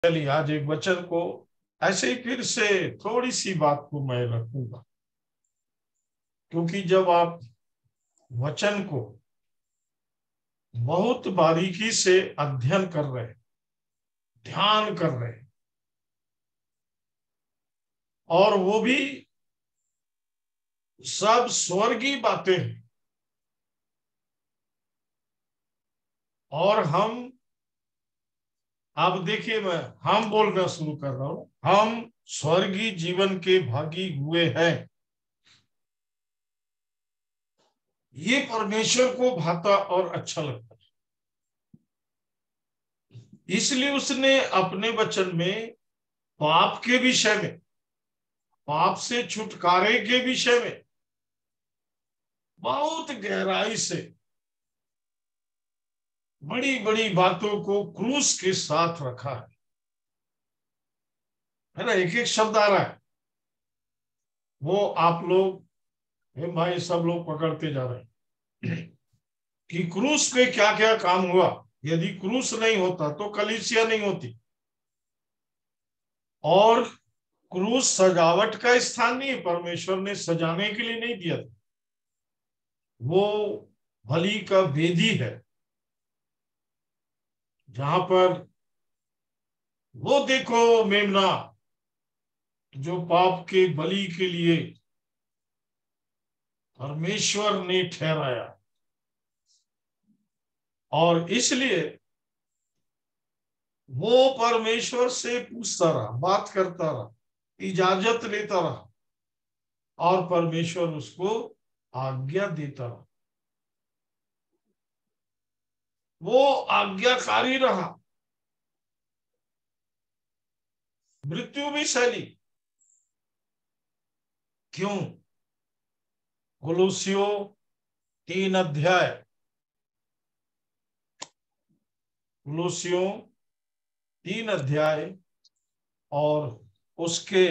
चलिए आज एक वचन को ऐसे ही फिर से थोड़ी सी बात को मैं रखूंगा, क्योंकि जब आप वचन को बहुत बारीकी से अध्ययन कर रहे हैं, ध्यान कर रहे हैं, और वो भी सब स्वर्गीय बातें हैं, और अब देखिए मैं हम बोलना शुरू कर रहा हूं, हम स्वर्गीय जीवन के भागी हुए हैं। ये परमेश्वर को भाता और अच्छा लगता है, इसलिए उसने अपने वचन में पाप के विषय में, पाप से छुटकारे के विषय में बहुत गहराई से बड़ी बड़ी बातों को क्रूस के साथ रखा है ना। एक एक शब्द आ रहा है, वो आप लोग भाई सब लोग पकड़ते जा रहे हैं कि क्रूस पे क्या क्या काम हुआ। यदि क्रूस नहीं होता तो कलीसिया नहीं होती, और क्रूस सजावट का स्थान नहीं है, परमेश्वर ने सजाने के लिए नहीं दिया था, वो बलि का वेदी है जहां पर वो देखो मेमना जो पाप के बलि के लिए परमेश्वर ने ठहराया, और इसलिए वो परमेश्वर से पूछता रहा, बात करता रहा, इजाजत लेता रहा, और परमेश्वर उसको आज्ञा देता रहा। वो आज्ञाकारी रहा, मृत्यु भी सही। क्यों? कोलोसियों 3 अध्याय, कोलोसियों 3 अध्याय और उसके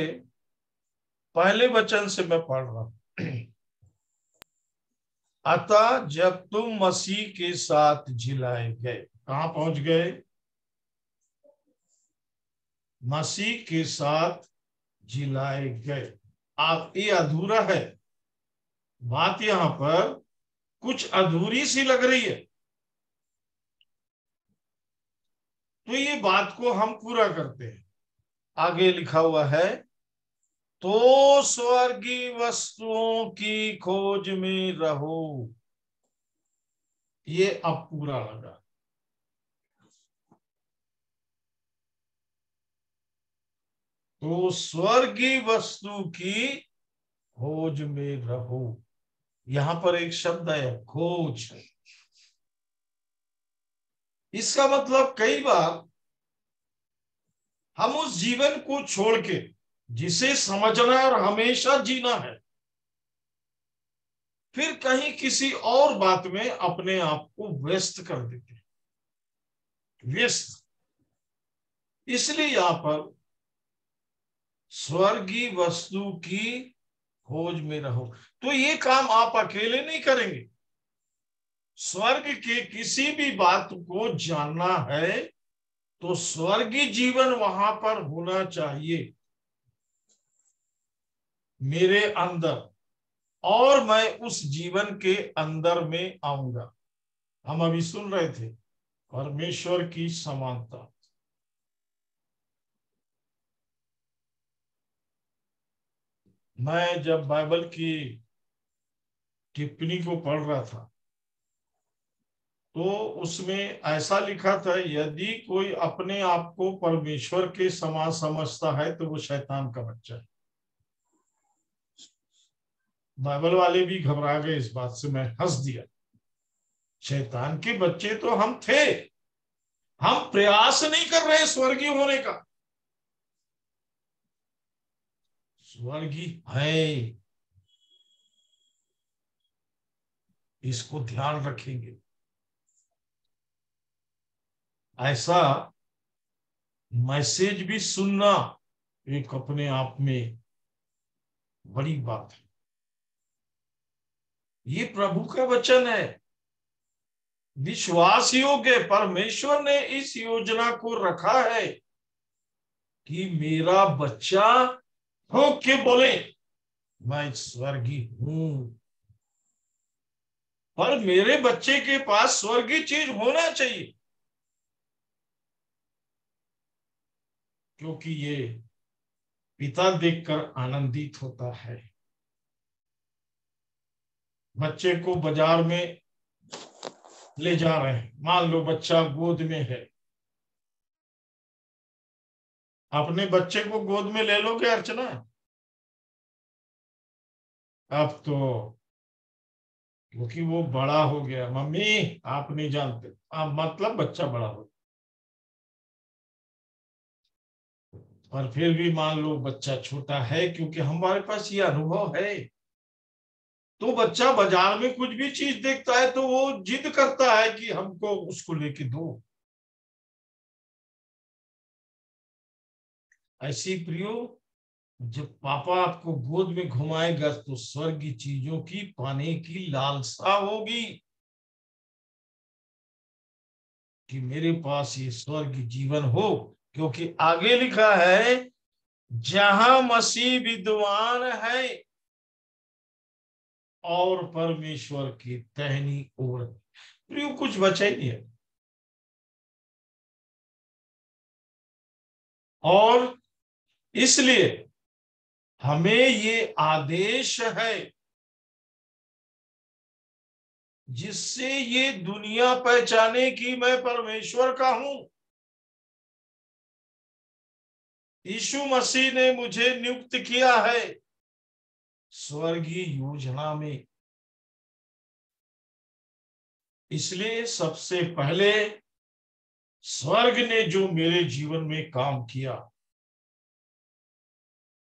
पहले वचन से मैं पढ़ रहा हूं। अतः जब तुम मसीह के साथ जिलाए गए, कहां पहुंच गए? मसीह के साथ जिलाए गए। आप ये अधूरा है बात, यहां पर कुछ अधूरी सी लग रही है, तो ये बात को हम पूरा करते हैं। आगे लिखा हुआ है, तो स्वर्गीय वस्तुओं की खोज में रहो। ये अब पूरा लगा। तो स्वर्गीय वस्तु की खोज में रहो। यहां पर एक शब्द है खोज। इसका मतलब कई बार हम उस जीवन को छोड़ के जिसे समझना है और हमेशा जीना है, फिर कहीं किसी और बात में अपने आप को व्यस्त कर देते हैं, व्यस्त। इसलिए यहां पर स्वर्गीय वस्तु की खोज में रहो। तो ये काम आप अकेले नहीं करेंगे। स्वर्ग के किसी भी बात को जानना है तो स्वर्गीय जीवन वहां पर होना चाहिए मेरे अंदर, और मैं उस जीवन के अंदर में आऊंगा। हम अभी सुन रहे थे परमेश्वर की समानता। मैं जब बाइबल की टिप्पणी को पढ़ रहा था तो उसमें ऐसा लिखा था, यदि कोई अपने आप को परमेश्वर के समान समझता है तो वो शैतान का बच्चा है। बाइबल वाले भी घबरा गए इस बात से, मैं हंस दिया। शैतान के बच्चे तो हम थे, हम प्रयास नहीं कर रहे स्वर्गीय होने का। स्वर्गीय है, इसको ध्यान रखेंगे। ऐसा मैसेज भी सुनना एक अपने आप में बड़ी बात है। ये प्रभु का वचन है, विश्वास योग्य। परमेश्वर ने इस योजना को रखा है कि मेरा बच्चा हो के बोले मैं स्वर्गीय हूं, पर मेरे बच्चे के पास स्वर्गीय चीज होना चाहिए, क्योंकि ये पिता देखकर आनंदित होता है। बच्चे को बाजार में ले जा रहे हैं, मान लो बच्चा गोद में है, अपने बच्चे को गोद में ले लोगे अर्चना? अब तो क्योंकि वो बड़ा हो गया, मम्मी आप नहीं जानते, आप मतलब बच्चा बड़ा हो, पर फिर भी मान लो बच्चा छोटा है, क्योंकि हमारे पास ये अनुभव है। तो बच्चा बाजार में कुछ भी चीज देखता है तो वो जिद करता है कि हमको उसको लेके दो। ऐसी प्रियो, जब पापा आपको गोद में घुमाएगा तो स्वर्ग की चीजों की पाने की लालसा होगी कि मेरे पास ये स्वर्ग जीवन हो, क्योंकि आगे लिखा है जहां मसीह विद्वान है और परमेश्वर की टहनी ओर, प्रियो कुछ बचा ही नहीं है। और इसलिए हमें ये आदेश है जिससे ये दुनिया पहचाने कि मैं परमेश्वर का हूं। यीशु मसीह ने मुझे नियुक्त किया है स्वर्गीय योजना में। इसलिए सबसे पहले स्वर्ग ने जो मेरे जीवन में काम किया,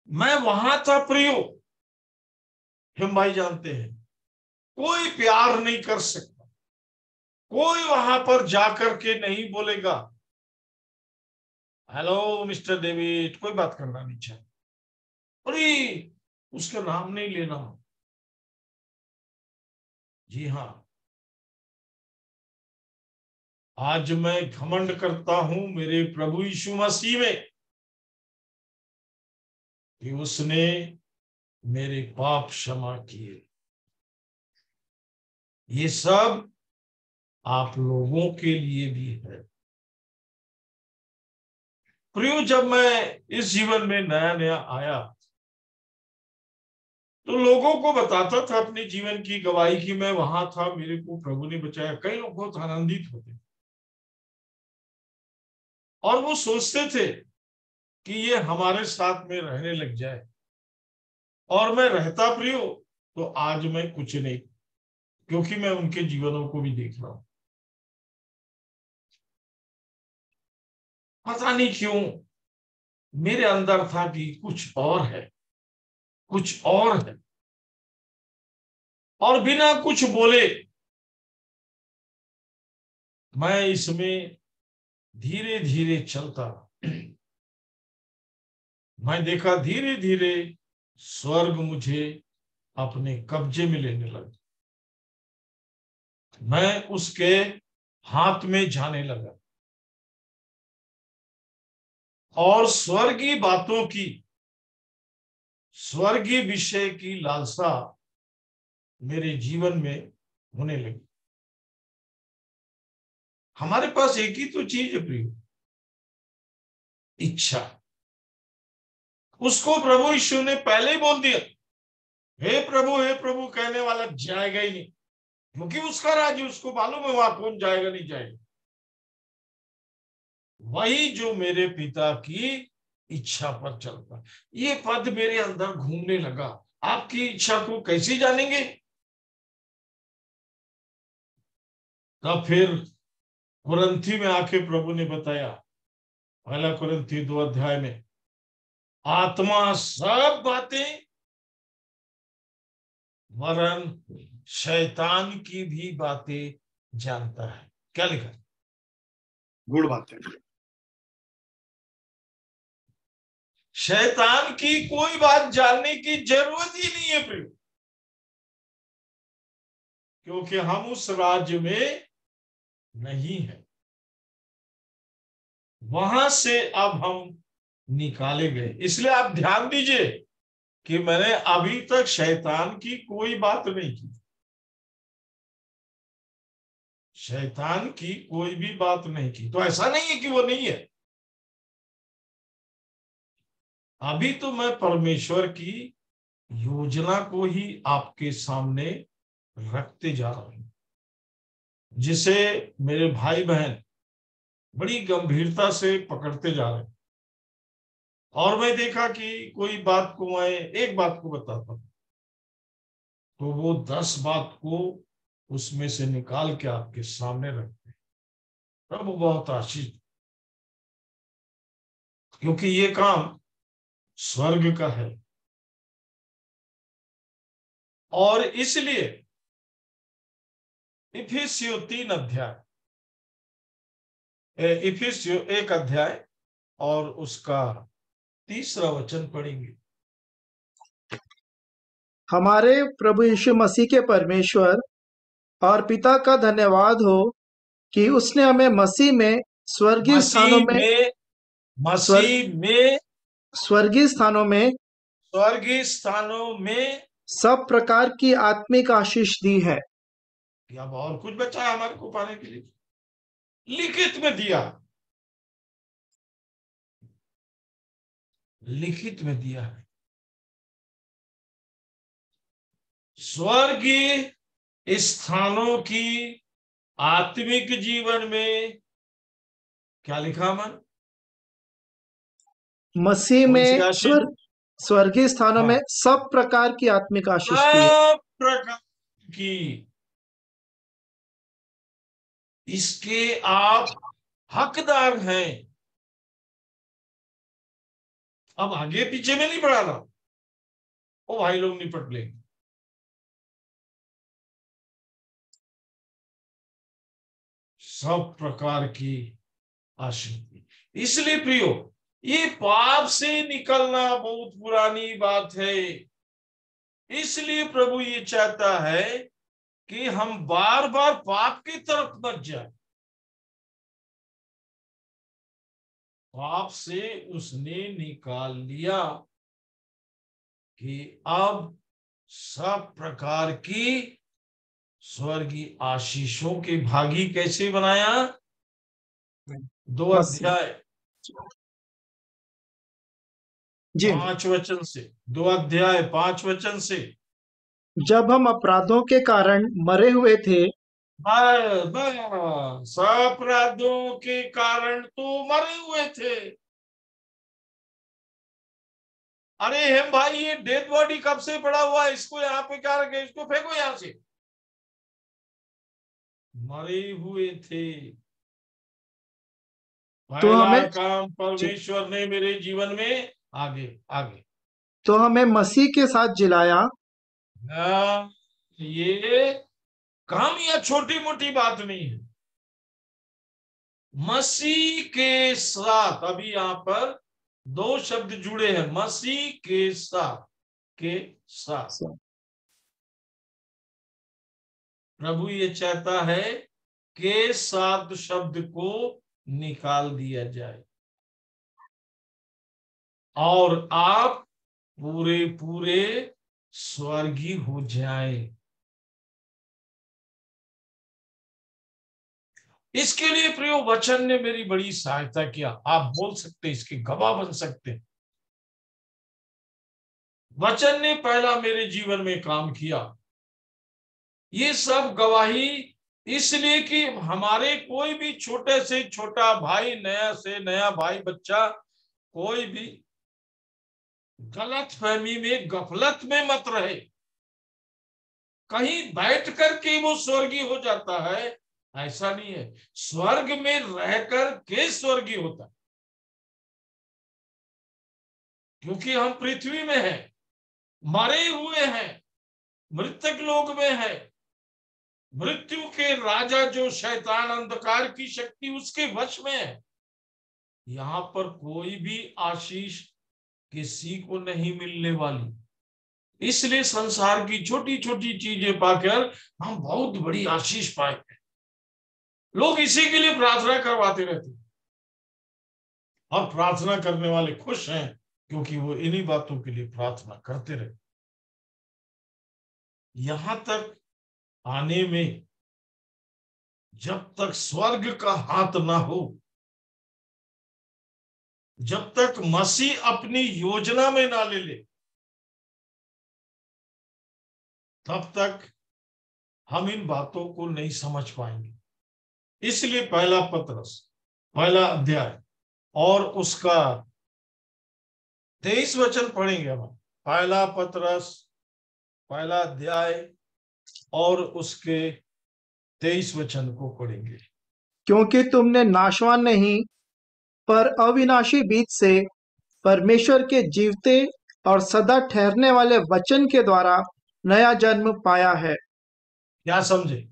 मैं वहां था प्रियो। हम भाई जानते हैं कोई प्यार नहीं कर सकता, कोई वहां पर जाकर के नहीं बोलेगा हेलो मिस्टर डेविड, कोई बात करना नहीं चाहिए, अरे उसका नाम नहीं लेना। जी हाँ, आज मैं घमंड करता हूं मेरे प्रभु यीशु मसीह में कि उसने मेरे पाप क्षमा किए। ये सब आप लोगों के लिए भी है प्रियो। जब मैं इस जीवन में नया नया आया तो लोगों को बताता था अपने जीवन की गवाही कि मैं वहां था, मेरे को प्रभु ने बचाया। कई लोग बहुत आनंदित होते और वो सोचते थे कि ये हमारे साथ में रहने लग जाए, और मैं रहता प्रियो तो आज मैं कुछ नहीं, क्योंकि मैं उनके जीवनों को भी देख रहा हूं। पता नहीं क्यों मेरे अंदर था कि कुछ और है, कुछ और है, और बिना कुछ बोले मैं इसमें धीरे धीरे चलता। मैं देखा धीरे धीरे स्वर्ग मुझे अपने कब्जे में लेने लगा, मैं उसके हाथ में जाने लगा, और स्वर्गीय बातों की, स्वर्गीय विषय की लालसा मेरे जीवन में होने लगी। हमारे पास एक ही तो चीज है प्रिय, इच्छा। उसको प्रभु यीशु ने पहले ही बोल दिया, हे प्रभु कहने वाला जाएगा ही नहीं, क्योंकि उसका राज्य उसको मालूम है वहां कौन जाएगा नहीं जाएगा। वही जो मेरे पिता की इच्छा पर चलता। ये पद मेरे अंदर घूमने लगा, आपकी इच्छा को कैसे जानेंगे? तब फिर कुरंथी में आके प्रभु ने बताया, पहला कुरंथी 2 अध्याय में, आत्मा सब बातें वरन शैतान की भी बातें जानता है। क्या लिखा? गुड़ बातें। शैतान की कोई बात जानने की जरूरत ही नहीं है प्रिय, क्योंकि हम उस राज्य में नहीं है। वहां से अब हम निकाले गए। इसलिए आप ध्यान दीजिए कि मैंने अभी तक शैतान की कोई बात नहीं की, शैतान की कोई भी बात नहीं की। तो ऐसा नहीं है कि वो नहीं है, अभी तो मैं परमेश्वर की योजना को ही आपके सामने रखते जा रहा हूं, जिसे मेरे भाई बहन बड़ी गंभीरता से पकड़ते जा रहे हैं। और मैं देखा कि कोई बात को मैं एक बात को बताता हूं तो वो 10 बात को उसमें से निकाल के आपके सामने रखते हैं। प्रभु बहुत आशीष, क्योंकि ये काम स्वर्ग का है। और इसलिए इफिसियों 3 अध्याय, इफिसियों 1 अध्याय और उसका 3रा वचन पढ़ेंगे। हमारे प्रभु यीशु मसीह के परमेश्वर और पिता का धन्यवाद हो कि उसने हमें मसीह में स्वर्गीय स्थानों में स्वर्ग मसीह में स्वर्गीय स्थानों में स्वर्गीय स्थानों में सब प्रकार की आत्मिक आशीष दी है। अब और कुछ बचा है हमारे को पाने के लिए? लिखित में दिया, लिखित में दिया है। स्वर्गीय स्थानों की आत्मिक जीवन में क्या लिखा मन? मसीह कौन सी में आशीष? स्वर्गीय स्थानों में हाँ, सब प्रकार की आत्मिक आशीष दी है। सब प्रकार की, इसके आप हकदार हैं। अब आगे पीछे में नहीं बढ़ा रहा, वो भाई लोग निपट लेंगे। सब प्रकार की आशीष। इसलिए प्रियो, ये पाप से निकलना बहुत पुरानी बात है। इसलिए प्रभु ये चाहता है कि हम बार बार पाप की तरफ मत जाए। पाप से उसने निकाल लिया कि अब सब प्रकार की स्वर्गीय आशीषों के भागी कैसे बनाया? 2 मसीह अध्याय जी 5 वचन से, 2 अध्याय 5 वचन से। जब हम अपराधों के कारण मरे हुए थे, बस अपराधों के कारण तो मरे हुए थे। अरे हम भाई, ये डेड बॉडी कब से पड़ा हुआ है? इसको यहाँ पे क्या रखे? इसको फेंको यहां से। मरे हुए थे। तो पहला हमें काम परमेश्वर ने मेरे जीवन में, आगे आगे। तो हमें मसीह के साथ जिलाया। ये काम या छोटी मोटी बात नहीं है। मसीह के साथ, अभी यहां पर 2 शब्द जुड़े हैं, मसीह के साथ, के साथ। प्रभु ये चाहता है के साथ शब्द को निकाल दिया जाए और आप पूरे पूरे स्वर्गीय हो जाए। इसके लिए प्रिय वचन ने मेरी बड़ी सहायता किया। आप बोल सकते, इसके गवाह बन सकते। वचन ने पहला मेरे जीवन में काम किया। ये सब गवाही इसलिए कि हमारे कोई भी छोटे से छोटा भाई, नया से नया भाई बच्चा, कोई भी गलत फहमी में, गफलत में मत रहे। कहीं बैठ करके वो स्वर्गीय हो जाता है, ऐसा नहीं है। स्वर्ग में रहकर के स्वर्गीय होता है, क्योंकि हम पृथ्वी में हैं, मरे हुए हैं, मृतक लोक में है। मृत्यु के राजा जो शैतान, अंधकार की शक्ति, उसके वश में है। यहां पर कोई भी आशीष किसी को नहीं मिलने वाली। इसलिए संसार की छोटी छोटी चीजें पाकर हम बहुत बड़ी आशीष पाए। लोग इसी के लिए प्रार्थना करवाते रहते। और प्रार्थना करने वाले खुश हैं क्योंकि वो इन्हीं बातों के लिए प्रार्थना करते रहे। यहां तक आने में जब तक स्वर्ग का हाथ ना हो, जब तक मसीह अपनी योजना में ना ले ले, तब तक हम इन बातों को नहीं समझ पाएंगे। इसलिए पहला पत्रस, पहला अध्याय और उसका 23 वचन पढ़ेंगे हम। पहला पत्रस, पहला अध्याय और उसके 23 वचन को पढ़ेंगे। क्योंकि तुमने नाशवान नहीं पर अविनाशी बीज से परमेश्वर के जीवते और सदा ठहरने वाले वचन के द्वारा नया जन्म पाया है। क्या समझे?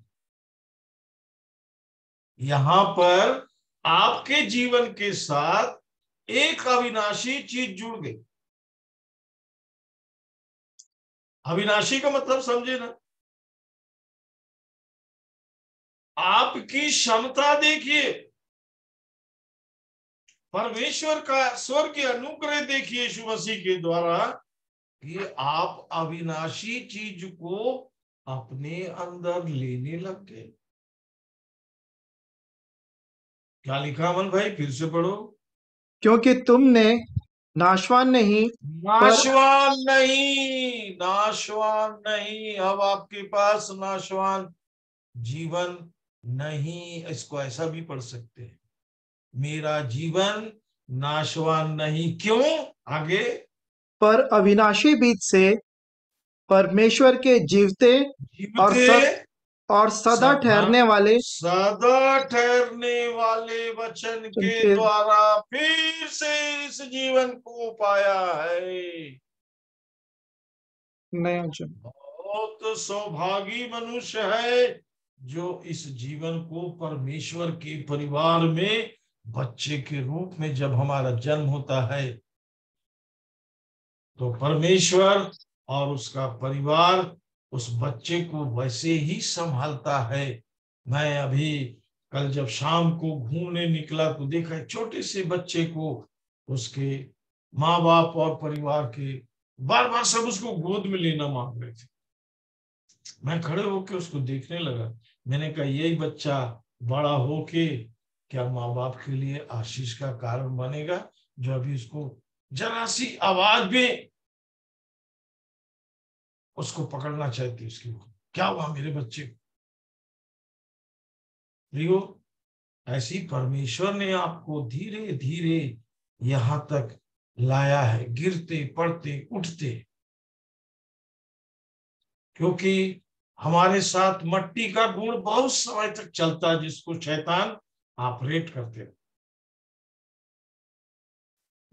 यहां पर आपके जीवन के साथ एक अविनाशी चीज जुड़ गई। अविनाशी का मतलब समझे ना? आपकी क्षमता देखिए, परमेश्वर का स्वर्ग के अनुग्रह देखिए यीशु मसीह के द्वारा कि आप अविनाशी चीज को अपने अंदर लेने लग गए। क्या लिखा अमन भाई? फिर से पढ़ो। क्योंकि तुमने नाशवान नहीं पर नाशवान नहीं, नाशवान नहीं। अब आपके पास नाशवान जीवन नहीं। इसको ऐसा भी पढ़ सकते हैं, मेरा जीवन नाशवान नहीं। क्यों? आगे, पर अविनाशी बीज से परमेश्वर के जीवते और जीवते और सदा ठहरने वाले सदा ठहरने वाले वचन के के द्वारा फिर से इस जीवन को पाया है। नया जन्म। बहुत सौभागी मनुष्य है जो इस जीवन को परमेश्वर के परिवार में बच्चे के रूप में, जब हमारा जन्म होता है तो परमेश्वर और उसका परिवार उस बच्चे को वैसे ही संभालता है। मैं अभी कल जब शाम को घूमने निकला तो देखा छोटे से बच्चे को उसके माँ बाप और परिवार के बार बार सब उसको गोद में लेना मांग रहे थे। मैं खड़े होके उसको देखने लगा। मैंने कहा यही बच्चा बड़ा होके क्या माँ बाप के लिए आशीष का कारण बनेगा, जो अभी उसको जरा सी आवाज में उसको पकड़ना चाहती उसकी। क्या हुआ मेरे बच्चे को? प्रियो, ऐसी परमेश्वर ने आपको धीरे धीरे यहां तक लाया है, गिरते पड़ते उठते। क्योंकि हमारे साथ मट्टी का गुण बहुत समय तक चलता है, जिसको शैतान ऑपरेट करते हैं,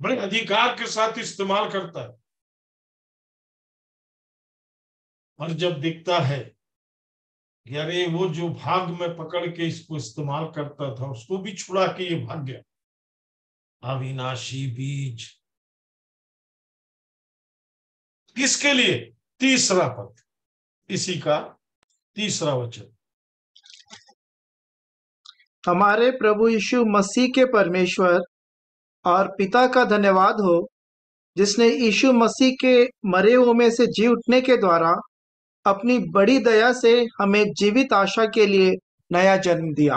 बड़े अधिकार के साथ इस्तेमाल करता है। और जब दिखता है कि अरे वो जो भाग में पकड़ के इसको इस्तेमाल करता था उसको भी छुड़ा के ये भाग गया। अविनाशी बीज किसके लिए? तीसरा पद, इसी का तीसरा वचन। हमारे प्रभु यीशु मसीह के परमेश्वर और पिता का धन्यवाद हो, जिसने यीशु मसीह के मरे हुए में से जी उठने के द्वारा अपनी बड़ी दया से हमें जीवित आशा के लिए नया जन्म दिया।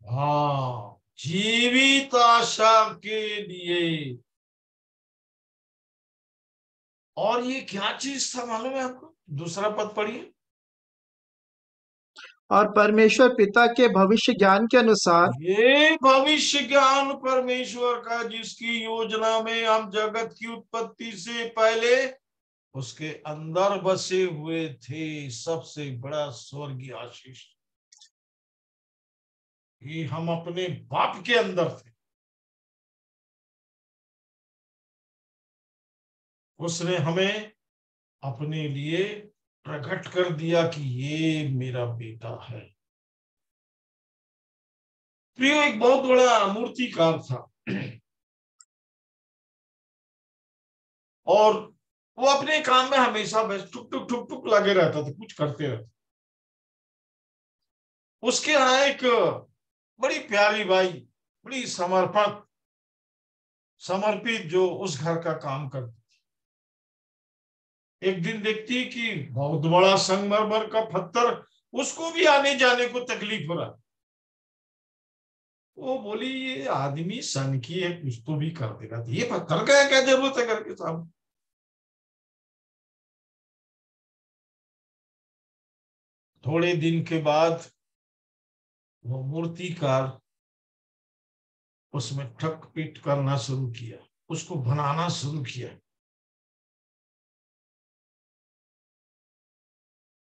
हाँ, जीवित आशा के लिए। और ये क्या चीज था मालूम है आपको? दूसरा पद पढ़िए। और परमेश्वर पिता के भविष्य ज्ञान के अनुसार ये भविष्य ज्ञान परमेश्वर का, जिसकी योजना में हम जगत की उत्पत्ति से पहले उसके अंदर बसे हुए थे। सबसे बड़ा स्वर्गीय आशीष कि हम अपने बाप के अंदर थे। उसने हमें अपने लिए प्रकट कर दिया कि ये मेरा बेटा है। प्रियो, एक बहुत बड़ा मूर्तिकार था और वो अपने काम में हमेशा बस टुक टुक टुक टुक लगे रहता था, कुछ करते रहता। उसके यहाँ एक बड़ी प्यारी बाई, बड़ी समर्पक समर्पित जो उस घर का काम करती थी। एक दिन देखती कि बहुत बड़ा संगमरमर का पत्थर, उसको भी आने जाने को तकलीफ हो रहा। वो बोली ये आदमी सन की है, कुछ तो भी कर देगा, तो ये पत्थर का है, क्या जरूरत है घर के सामने। थोड़े दिन के बाद वो मूर्तिकार उसमें ठक पीट करना शुरू किया, उसको बनाना शुरू किया।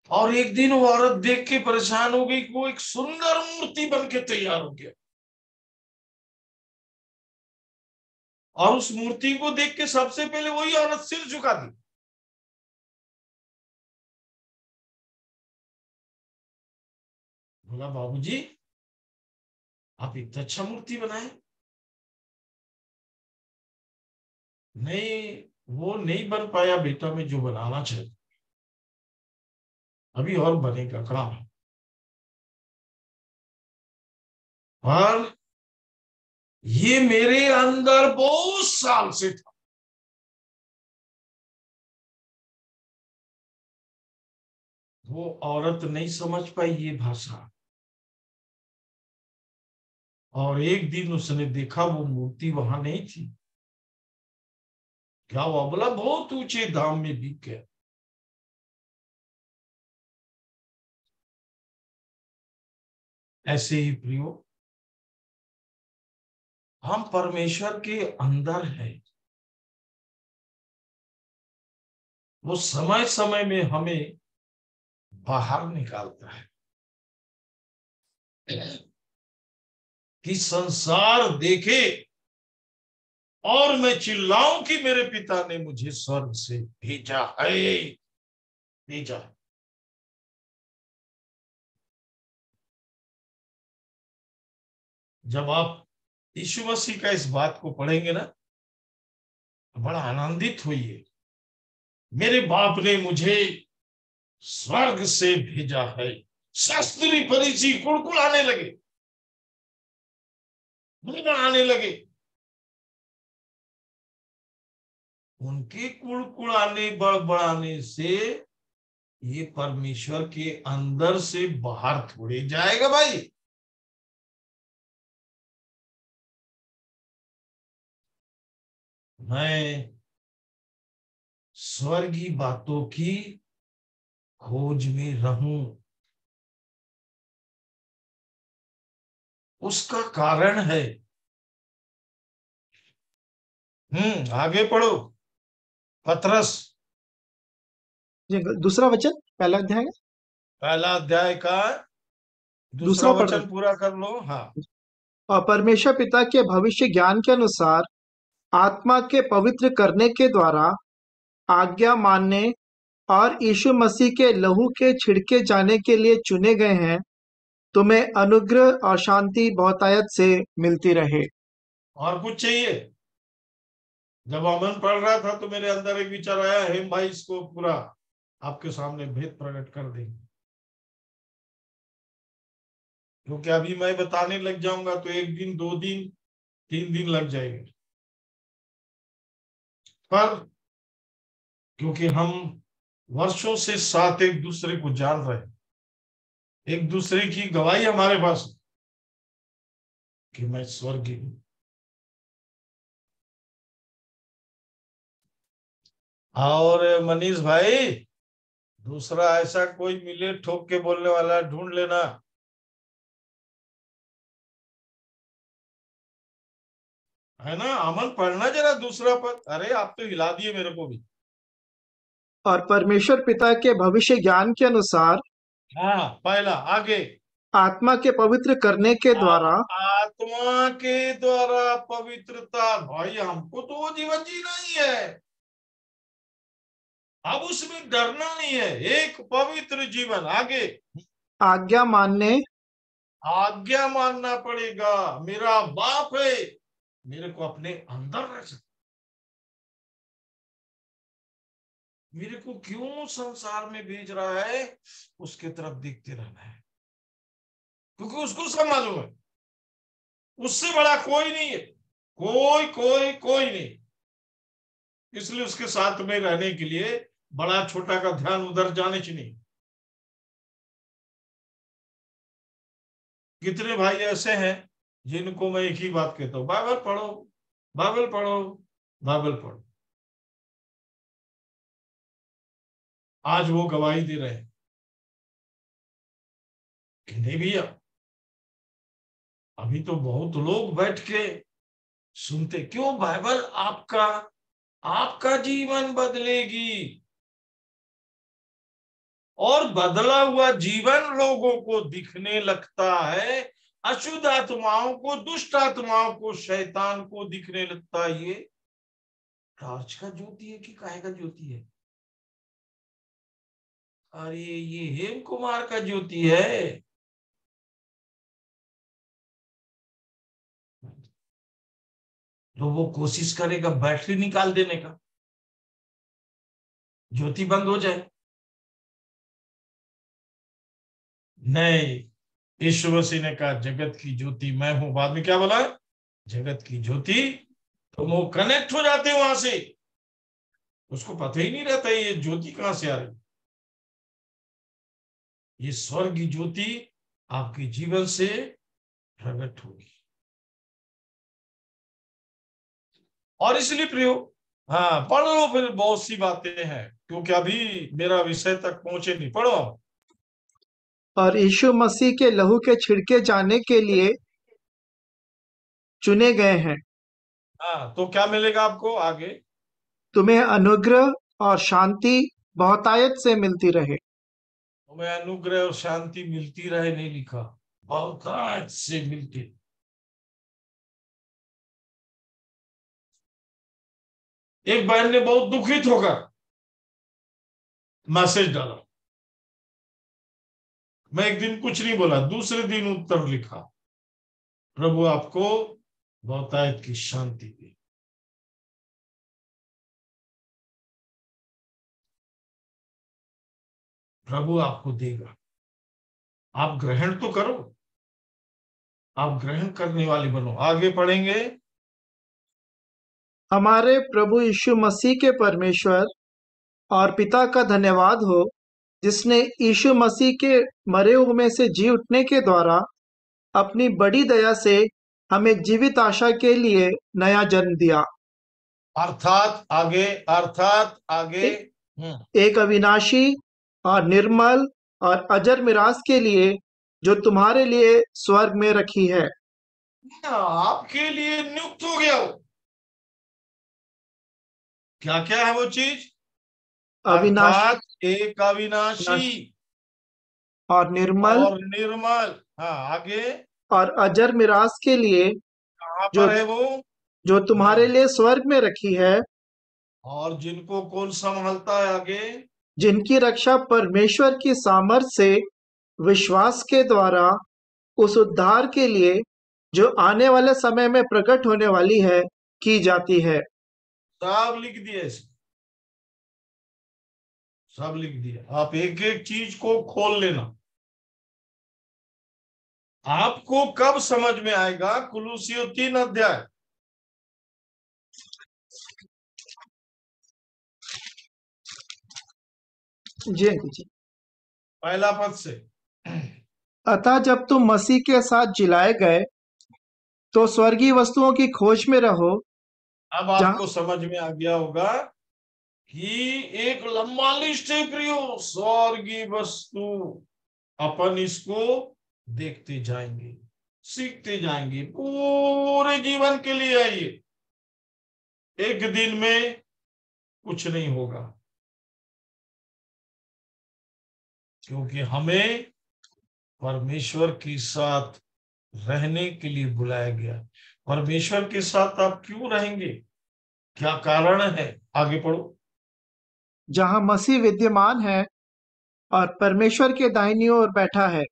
और एक दिन वो औरत देख के परेशान हो गई कि वो एक सुंदर मूर्ति बन के तैयार हो गया। और उस मूर्ति को देख के सबसे पहले वही औरत सिर झुका दी। बोला बाबूजी आप इतना अच्छा मूर्ति बनाए। नहीं, वो नहीं बन पाया बेटा, मैं जो बनाना चाहती, अभी और बनेगा काम। और ये मेरे अंदर बहुत साल से था। वो औरत नहीं समझ पाई ये भाषा। और एक दिन उसने देखा वो मूर्ति वहां नहीं थी। क्या हुआ? बोला बहुत ऊंचे दाम में बिक गया। ऐसे ही प्रियो, हम परमेश्वर के अंदर है। वो समय समय में हमें बाहर निकालता है कि संसार देखे और मैं चिल्लाऊं कि मेरे पिता ने मुझे स्वर्ग से भेजा है, भेजा है। जब आप यीशु मसीह का इस बात को पढ़ेंगे ना, तो बड़ा आनंदित होइए। मेरे बाप ने मुझे स्वर्ग से भेजा है। शास्त्री फरीसी कुड़कुड़ाने लगे, बुड़बुड़ाने लगे। उनके कुड़कुड़ाने बड़बड़ाने से ये परमेश्वर के अंदर से बाहर थोड़े जाएगा भाई। मैं स्वर्गीय बातों की खोज में रहूं। उसका कारण है, आगे पढ़ो। पतरस जी, दूसरा वचन, पहला अध्याय का पहला अध्याय का दूसरा दूसरा पढ़ रहे वचन पूरा कर लो। हाँ, और परमेश्वर पिता के भविष्य ज्ञान के अनुसार आत्मा के पवित्र करने के द्वारा आज्ञा मानने और यीशु मसीह के लहू के छिड़के जाने के लिए चुने गए हैं, तुम्हें अनुग्रह और शांति बहुतायत से मिलती रहे। और कुछ चाहिए? जब अमन पढ़ रहा था तो मेरे अंदर एक विचार आया, हेम भाई इसको पूरा आपके सामने भेद प्रकट कर देंगे, क्योंकि अभी मैं बताने लग जाऊंगा तो एक दिन, 2 दिन, 3 दिन लग जाएंगे। पर क्योंकि हम वर्षों से साथ एक दूसरे को जान रहे हैं, एक दूसरे की गवाही हमारे पास है कि मैं स्वर्गीय हूं। और मनीष भाई, दूसरा ऐसा कोई मिले ठोक के बोलने वाला ढूंढ लेना। है ना? अमन पढ़ना जरा दूसरा पद। अरे आप तो हिला दिए मेरे को भी। और परमेश्वर पिता के भविष्य ज्ञान के अनुसार हाँ, पहला आगे। आत्मा के पवित्र करने के द्वारा आत्मा के द्वारा पवित्रता। भाई हमको तो वो जीवन जीना ही है, अब उसमें डरना नहीं है। एक पवित्र जीवन। आगे। आज्ञा मानने आज्ञा मानना पड़ेगा। मेरा बाप है, मेरे को अपने अंदर रह सकता, मेरे को क्यों संसार में भेज रहा है, उसके तरफ देखते रहना है, क्योंकि उसको सब मालूम है, उससे बड़ा कोई नहीं है। कोई कोई कोई नहीं। इसलिए उसके साथ में रहने के लिए बड़ा छोटा का ध्यान उधर जाने च नहीं। कितने भाई ऐसे हैं जिनको मैं एक ही बात कहता हूं, बाइबल पढ़ो, बाइबल पढ़ो, बाइबल पढ़ो। आज वो गवाही दे रहे हैं कि नहीं भैया, अभी तो बहुत लोग बैठ के सुनते। क्यों? बाइबल आपका आपका जीवन बदलेगी। और बदला हुआ जीवन लोगों को दिखने लगता है। अशुद्ध आत्माओं को, दुष्ट आत्माओं को, शैतान को दिखने लगता है ये टॉर्च का ज्योति है कि काहे का ज्योति है? अरे ये हेम कुमार का ज्योति है। तो वो कोशिश करेगा बैटरी निकाल देने का, ज्योति बंद हो जाए। नहीं, यीशु मसीह ने कहा जगत की ज्योति मैं हूं। बाद में क्या बोला? जगत की ज्योति। तो वो कनेक्ट हो जाते हैं वहां से, उसको पता ही नहीं रहता ये ज्योति कहां से आ रही। ये स्वर्ग की ज्योति आपके जीवन से प्रकट होगी। और इसलिए प्रियो, हाँ पढ़ लो, फिर बहुत सी बातें हैं क्योंकि अभी मेरा विषय तक पहुंचे नहीं। पढ़ो। और यीशु मसीह के लहू के छिड़के जाने के लिए चुने गए हैं। हाँ, तो क्या मिलेगा आपको आगे? तुम्हें अनुग्रह और शांति बहुतायत से मिलती रहे। तुम्हें अनुग्रह और शांति मिलती रहे नहीं लिखा, बहुतायत से मिलती। एक बहन ने बहुत दुखित होकर मैसेज डाला। मैं एक दिन कुछ नहीं बोला, दूसरे दिन उत्तर लिखा, प्रभु आपको बहुतायत की शांति दे। प्रभु आपको देगा, आप ग्रहण तो करो, आप ग्रहण करने वाले बनो। आगे पढ़ेंगे। हमारे प्रभु यीशु मसीह के परमेश्वर और पिता का धन्यवाद हो, जिसने यीशु मसीह के मरे हुए में से जी उठने के द्वारा अपनी बड़ी दया से हमें जीवित आशा के लिए नया जन्म दिया। अर्थात आगे। ए- एक अविनाशी और निर्मल और अजर मिरास के लिए जो तुम्हारे लिए स्वर्ग में रखी है। आपके लिए नियुक्त हो गया हो। क्या क्या है वो चीज? अविनाशी अर्थात एक अविनाशी और निर्मल और निर्मल। हाँ आगे। और अजर मिरास के लिए कहां जो पर है वो? जो तुम्हारे हाँ, लिए स्वर्ग में रखी है, और जिनको कौन संभालता है? आगे। जिनकी रक्षा परमेश्वर की सामर्थ से विश्वास के द्वारा उस उद्धार के लिए जो आने वाले समय में प्रकट होने वाली है की जाती है। सब लिख दिया इसमें, सब लिख दिया। आप एक एक चीज को खोल लेना। आपको कब समझ में आएगा? कुलूसियों 3 अध्याय जी अंकल जी। पहला पद से। अतः जब तुम मसीह के साथ जिलाए गए तो स्वर्गीय वस्तुओं की खोज में रहो, अब जहाँ आपको समझ में आ गया होगा कि एक लंबा लिस्ट है प्रियो, स्वर्गीय वस्तु। अपन इसको देखते जाएंगे, सीखते जाएंगे, पूरे जीवन के लिए है ये। एक दिन में कुछ नहीं होगा, क्योंकि हमें परमेश्वर के साथ रहने के लिए बुलाया गया। परमेश्वर के साथ आप क्यों रहेंगे? क्या कारण है? आगे पढ़ो। जहाँ मसीह विद्यमान है और परमेश्वर के दाहिनी ओर बैठा है।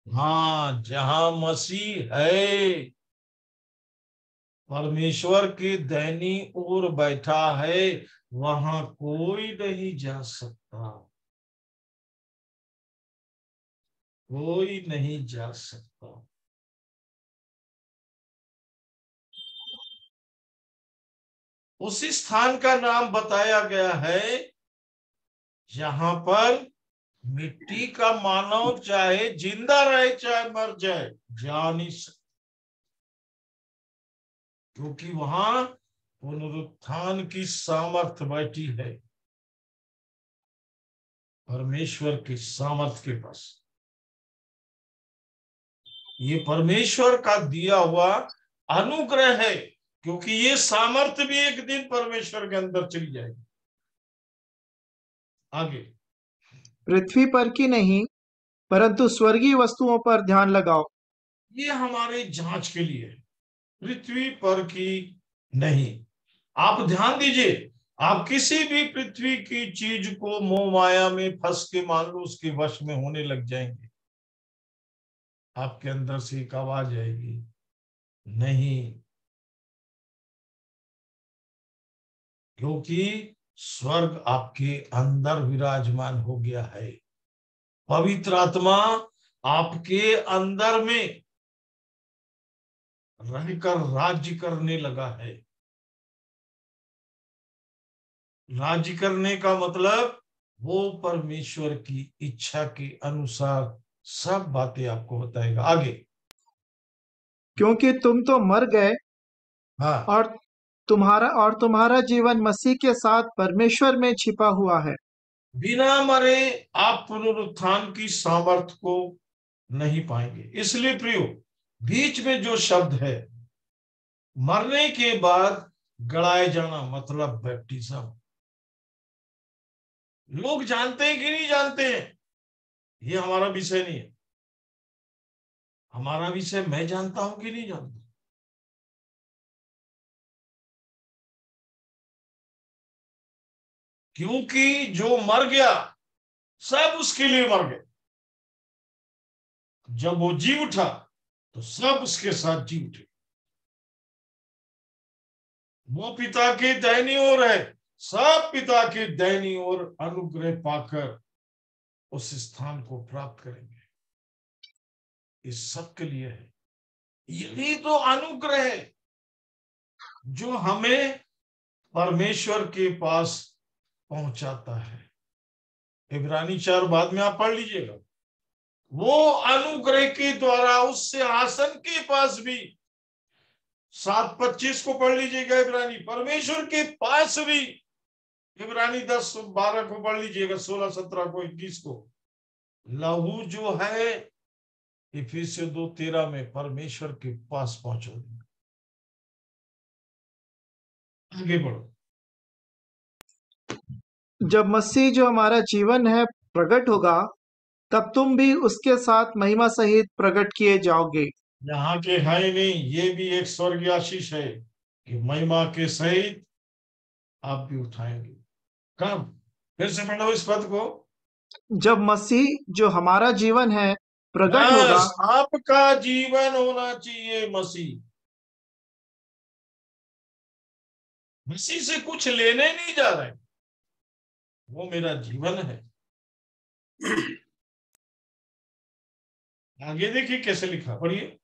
हाँ, जहां मसीह है, परमेश्वर के दाहिनी ओर बैठा है, वहां कोई नहीं जा सकता, कोई नहीं जा सकता। उस स्थान का नाम बताया गया है जहां पर मिट्टी का मानव चाहे जिंदा रहे चाहे मर जाए जा नहीं सकता, क्योंकि वहां पुनरुत्थान की सामर्थ बैठी है, परमेश्वर की सामर्थ के पास। ये परमेश्वर का दिया हुआ अनुग्रह है, क्योंकि ये सामर्थ भी एक दिन परमेश्वर के अंदर चली जाएगी। आगे, पृथ्वी पर की नहीं परंतु स्वर्गीय वस्तुओं पर ध्यान लगाओ। ये हमारे जांच के लिए है, पृथ्वी पर की नहीं। आप ध्यान दीजिए, आप किसी भी पृथ्वी की चीज को मोह माया में फंस के मान लो उसके वश में होने लग जाएंगे, आपके अंदर से एक आवाज आएगी, नहीं, क्योंकि स्वर्ग आपके अंदर विराजमान हो गया है, पवित्र आत्मा आपके अंदर में रहकर राज्य करने लगा है। राज्य करने का मतलब वो परमेश्वर की इच्छा के अनुसार सब बातें आपको बताएगा। आगे, क्योंकि तुम तो मर गए हाँ, और तुम्हारा जीवन मसीह के साथ परमेश्वर में छिपा हुआ है। बिना मरे आप पुनरुत्थान की सामर्थ को नहीं पाएंगे। इसलिए प्रियो, बीच में जो शब्द है मरने के बाद गड़ाए जाना, मतलब बैप्टिज्म, लोग जानते हैं कि नहीं जानते हैं, ये हमारा विषय नहीं है। हमारा विषय मैं जानता हूं कि नहीं जानता। क्योंकि जो मर गया सब उसके लिए मर गए, जब वो जी उठा तो सब उसके साथ जी उठे। वो पिता के दाहिनी ओर है, सब पिता के दाहिनी ओर अनुग्रह पाकर उस स्थान को प्राप्त करेंगे। इस सब के लिए है, यही तो अनुग्रह है जो हमें परमेश्वर के पास पहुंचाता है। इब्रानी 4 बाद में आप पढ़ लीजिएगा, वो अनुग्रह के द्वारा उस सिंहासन के पास भी, 7:25 को पढ़ लीजिएगा इब्रानी, परमेश्वर के पास भी, इब्रानी 10:12 को पढ़ लीजिएगा, 16, 17 को, 21 को, लहू जो है इफिसियों 2:13 में परमेश्वर के पास पहुंचो। आगे बढ़ो। जब मसीह जो हमारा जीवन है प्रकट होगा तब तुम भी उसके साथ महिमा सहित प्रकट किए जाओगे। यहाँ के है नहीं, ये भी एक स्वर्गीय आशीष है कि महिमा के सहित आप भी उठाएंगे। कब? फिर से पढ़ो इस पद को। जब मसीह जो हमारा जीवन है प्रकट होगा। बस आपका जीवन होना चाहिए मसीह। मसीह से कुछ लेने नहीं जा रहे, वो मेरा जीवन है। आगे देखिए कैसे लिखा, पढ़िए।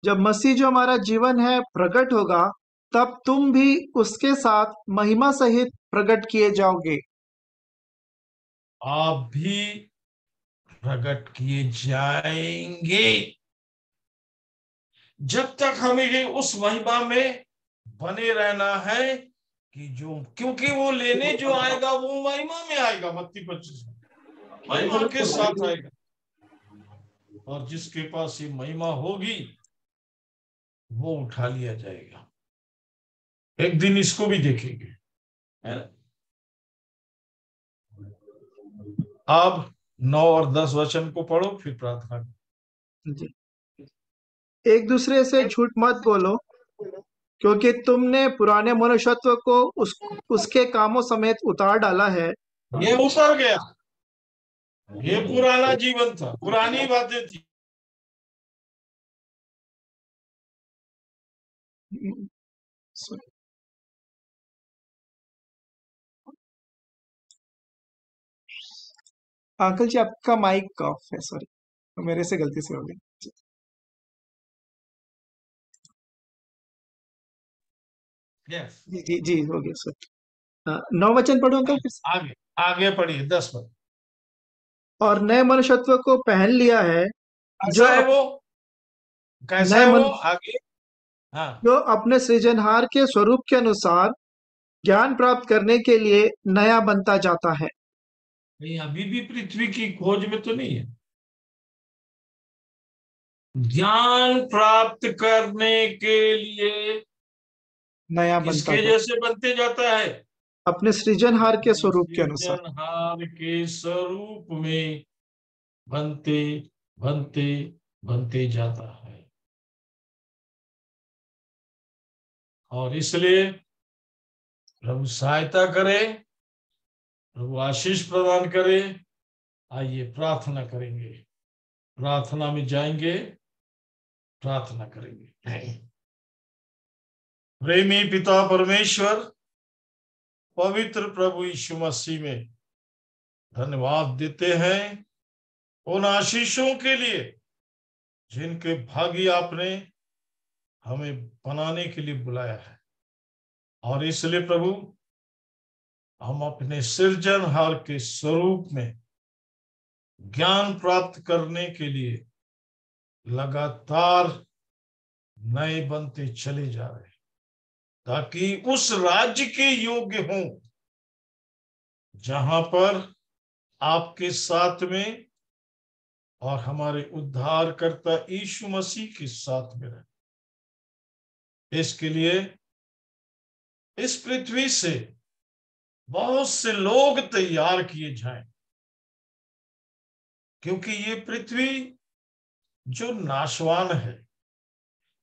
जब मसीह जो हमारा जीवन है प्रकट होगा तब तुम भी उसके साथ महिमा सहित प्रकट किए जाओगे। आप भी प्रकट किए जाएंगे। जब तक हमें उस महिमा में बने रहना है कि जो, क्योंकि वो लेने जो आएगा वो महिमा में आएगा, मत्ती 25 में महिमा के साथ आएगा, और जिसके पास ये महिमा होगी वो उठा लिया जाएगा। एक दिन इसको भी देखेंगे, है ना? अब 9 और 10 वचन को पढ़ो, फिर प्रार्थना करो। जी। एक दूसरे से झूठ मत बोलो, क्योंकि तुमने पुराने मनुष्यत्व को उसके कामों समेत उतार डाला है। ये उतर गया, ये पुराना जीवन था, पुरानी बातें थी। अंकल जी आपका माइक ऑफ है, सॉरी मेरे से गलती से हो गई। यस। जी जी जी, हो गया सर। 9 वचन पढ़ो अंकल फिर से। आगे आगे पढ़िए 10 पद। और नए मनुष्यत्व को पहन लिया है, जो कैसा है वो? कैसा नए है वो? मनुष्य आगे। हाँ। जो अपने सृजनहार के स्वरूप के अनुसार ज्ञान प्राप्त करने के लिए नया बनता जाता है। नहीं, अभी भी पृथ्वी की खोज में तो नहीं है। ज्ञान प्राप्त करने के लिए नया बनता किसके जाता, जैसे बनते जाता है? अपने सृजनहार के अपने स्वरूप के अनुसार। सृजनहार के स्वरूप में बनते बनते बनते जाता है। और इसलिए प्रभु सहायता करे, प्रभु आशीष प्रदान करे। आइए प्रार्थना करेंगे, प्रार्थना में जाएंगे, प्रार्थना करेंगे। प्रेमी पिता परमेश्वर, पवित्र प्रभु यीशु मसीह में धन्यवाद देते हैं उन आशीषों के लिए जिनके भागी आपने हमें बनाने के लिए बुलाया है। और इसलिए प्रभु हम अपने सृजनहार के स्वरूप में ज्ञान प्राप्त करने के लिए लगातार नए बनते चले जा रहे हैं, ताकि उस राज्य के योग्य हों जहां पर आपके साथ में और हमारे उद्धारकर्ता यीशु मसीह के साथ में रहे। इसके लिए इस पृथ्वी से बहुत से लोग तैयार किए जाएं, क्योंकि ये पृथ्वी जो नाशवान है,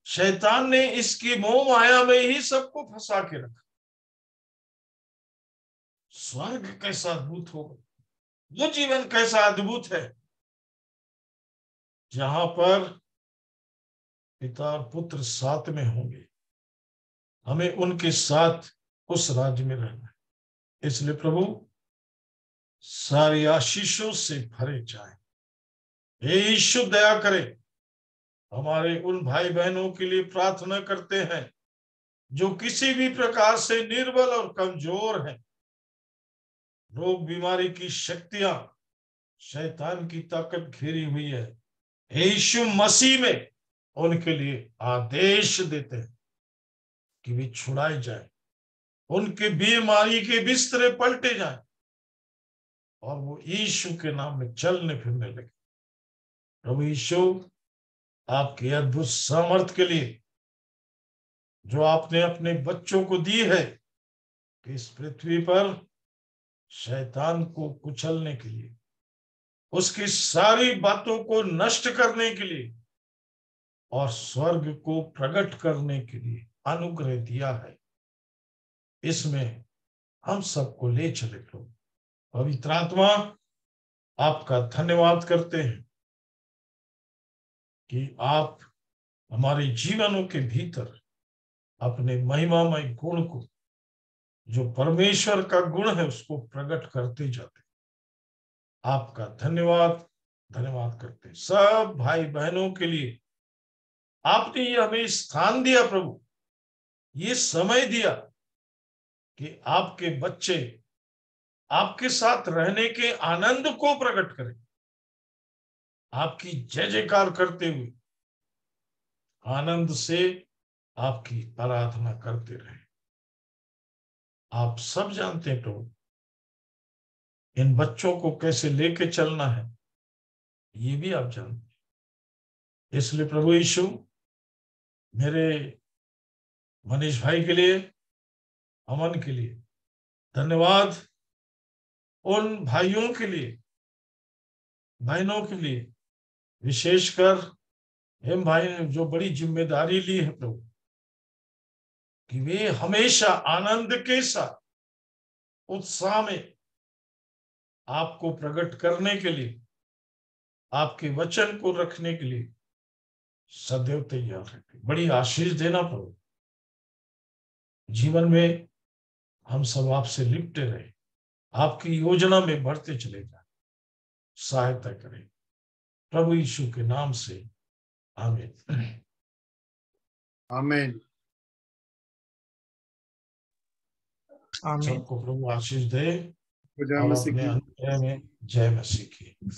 शैतान ने इसकी मोह माया में ही सबको फंसा के रखा। स्वर्ग कैसा अद्भुत होगा, वो जीवन कैसा अद्भुत है जहां पर पिता और पुत्र साथ में होंगे। हमें उनके साथ उस राज्य में रहना है। इसलिए प्रभु सारी आशीषों से भरे जाए। हे यीशु दया करे। हमारे उन भाई बहनों के लिए प्रार्थना करते हैं जो किसी भी प्रकार से निर्बल और कमजोर हैं। रोग बीमारी की शक्तियां, शैतान की ताकत घेरी हुई है। हे यीशु मसीह में उनके लिए आदेश देते हैं कि वे छुड़ाए जाए, उनके बीमारी के बिस्तरे पलटे जाए और वो यीशु के नाम में चलने फिरने लगे। प्रभु यीशु, आपके अद्भुत सामर्थ के लिए जो आपने अपने बच्चों को दी है कि इस पृथ्वी पर शैतान को कुचलने के लिए, उसकी सारी बातों को नष्ट करने के लिए और स्वर्ग को प्रकट करने के लिए अनुग्रह दिया है, इसमें हम सबको ले चले। प्रभु पवित्र आत्मा, आपका धन्यवाद करते हैं कि आप हमारे जीवनों के भीतर अपने महिमामय गुण को, जो परमेश्वर का गुण है, उसको प्रकट करते जाते। आपका धन्यवाद धन्यवाद करते। सब भाई बहनों के लिए आपने ये हमें स्थान दिया प्रभु, ये समय दिया कि आपके बच्चे आपके साथ रहने के आनंद को प्रकट करें, आपकी जय जयकार करते हुए आनंद से आपकी आराधना करते रहे। आप सब जानते हैं प्रभु, इन बच्चों को कैसे लेके चलना है, ये भी आप जानते हैं। इसलिए प्रभु यीशु, मेरे मनीष भाई के लिए, अमन के लिए धन्यवाद। उन भाइयों के लिए, बहनों के लिए, विशेषकर हेम भाई ने जो बड़ी जिम्मेदारी ली है प्रभु, कि वे हमेशा आनंद के साथ, उत्साह में आपको प्रकट करने के लिए, आपके वचन को रखने के लिए सदैव तैयार रहते। बड़ी आशीष देना प्रभु, जीवन में हम सब आपसे लिपटे रहे, आपकी योजना में बढ़ते चले जाए, सहायता करें प्रभु यीशु के नाम से, आमीन। आमीन। आमीन। सबको प्रभु आशीष दे। जय अब मसीह अपने की। अनुग्रह में जय मसीह की।